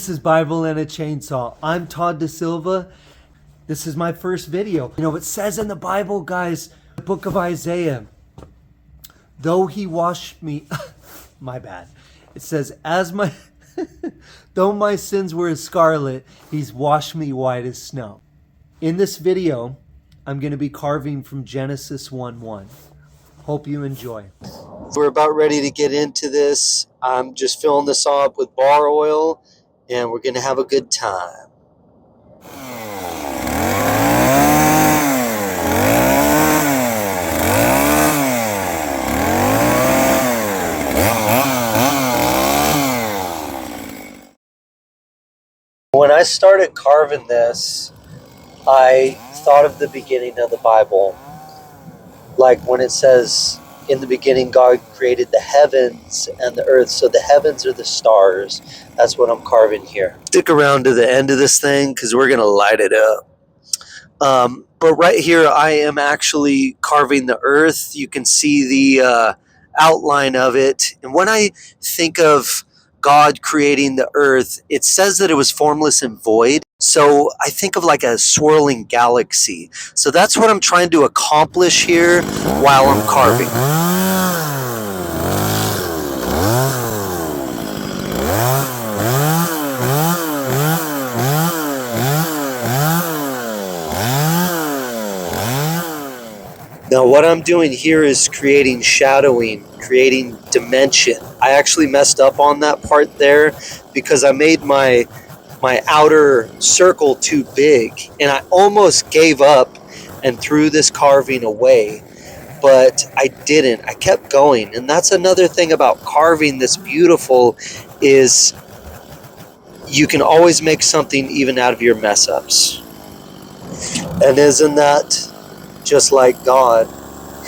This is Bible and a Chainsaw. I'm Todd Da Silva. This is my first video. You know, it says in the Bible, guys, the book of Isaiah, though he washed me, my bad. It says, though my sins were as scarlet, he's washed me white as snow. In this video, I'm going to be carving from Genesis 1:1. Hope you enjoy. We're about ready to get into this. I'm just filling this up with bar oil, and we're going to have a good time. When I started carving this, I thought of the beginning of the Bible. Like when it says, in the beginning, God created the heavens and the earth. So the heavens are the stars. That's what I'm carving here. Stick around to the end of this thing because we're going to light it up. But right here, I am actually carving the earth. You can see the outline of it. And when I think of God creating the earth, it says that it was formless and void. So I think of like a swirling galaxy. So that's what I'm trying to accomplish here while I'm carving. Now what I'm doing here is creating shadowing, creating dimension. I actually messed up on that part there because I made my outer circle too big, and I almost gave up and threw this carving away, but I didn't. I kept going, and that's another thing about carving this beautiful is you can always make something even out of your mess ups. And isn't that just like God,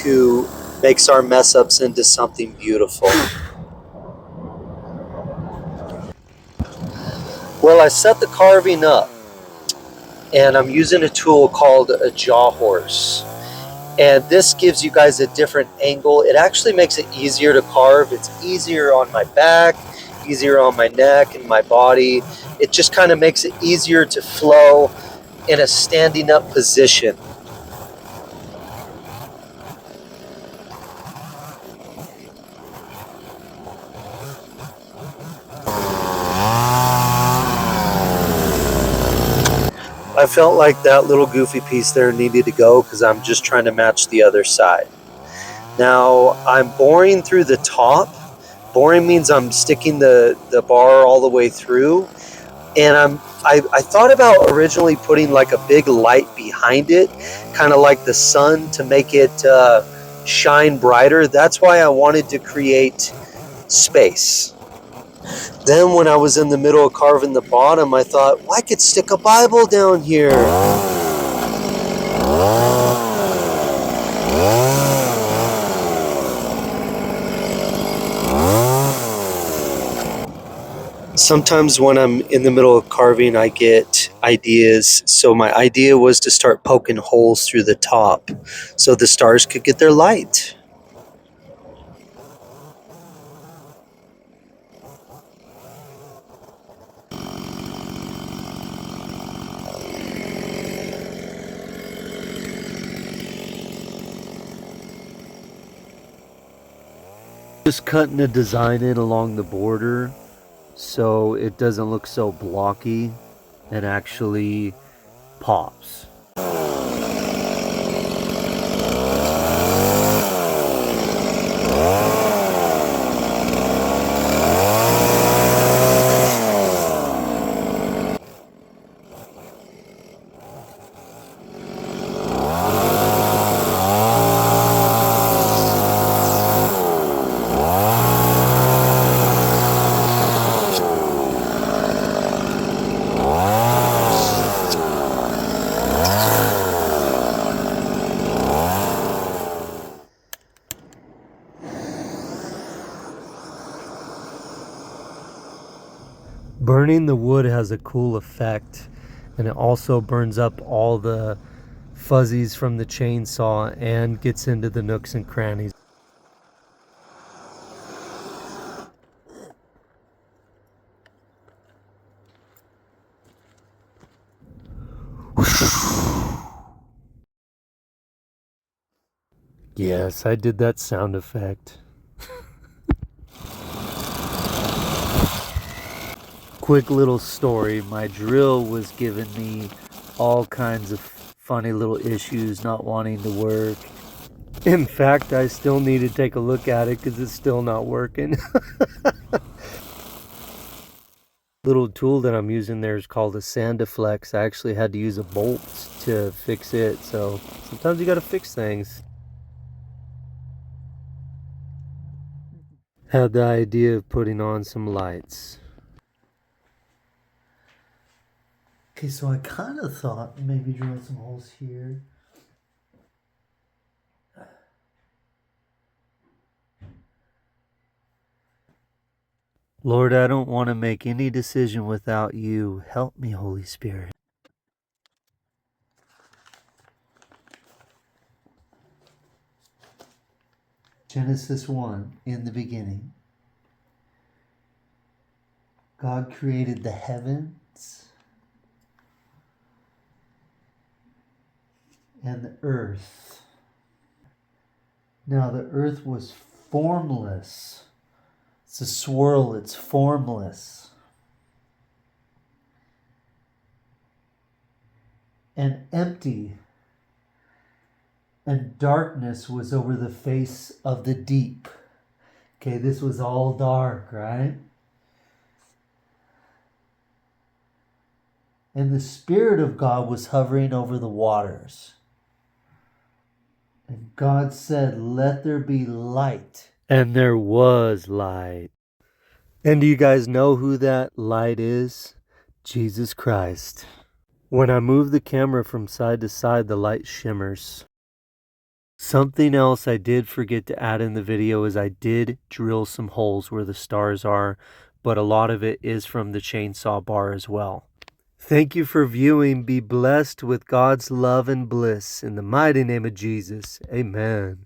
who makes our mess ups into something beautiful? Well, I set the carving up, and I'm using a tool called a jaw horse. And this gives you guys a different angle. It actually makes it easier to carve. It's easier on my back, easier on my neck and my body. It just kind of makes it easier to flow in a standing up position. I felt like that little goofy piece there needed to go because I'm just trying to match the other side. Now I'm boring through the top. Boring means I'm sticking the bar all the way through. And I thought about originally putting like a big light behind it, kind of like the sun, to make it shine brighter. That's why I wanted to create space. Then when I was in the middle of carving the bottom, I thought, well, I could stick a Bible down here. Sometimes when I'm in the middle of carving, I get ideas. So my idea was to start poking holes through the top so the stars could get their light. Just cutting a design in along the border so it doesn't look so blocky and actually pops. Burning the wood has a cool effect, and it also burns up all the fuzzies from the chainsaw and gets into the nooks and crannies. Yes, I did that sound effect. Quick little story. My drill was giving me all kinds of funny little issues, not wanting to work. In fact, I still need to take a look at it because it's still not working. Little tool that I'm using there is called a Sandiflex. I actually had to use a bolt to fix it, so sometimes you gotta fix things. Had the idea of putting on some lights. Okay, so I kind of thought maybe drill some holes here. Lord, I don't want to make any decision without you. Help me, Holy Spirit. Genesis 1, in the beginning, God created the heavens and the earth. Now the earth was formless. It's a swirl, it's formless. And empty. And darkness was over the face of the deep. Okay, this was all dark, right? And the Spirit of God was hovering over the waters. And God said, "Let there be light." And there was light. And do you guys know who that light is? Jesus Christ. When I move the camera from side to side, the light shimmers. Something else I did forget to add in the video is I did drill some holes where the stars are, but a lot of it is from the chainsaw bar as well. Thank you for viewing. Be blessed with God's love and bliss. In the mighty name of Jesus, amen.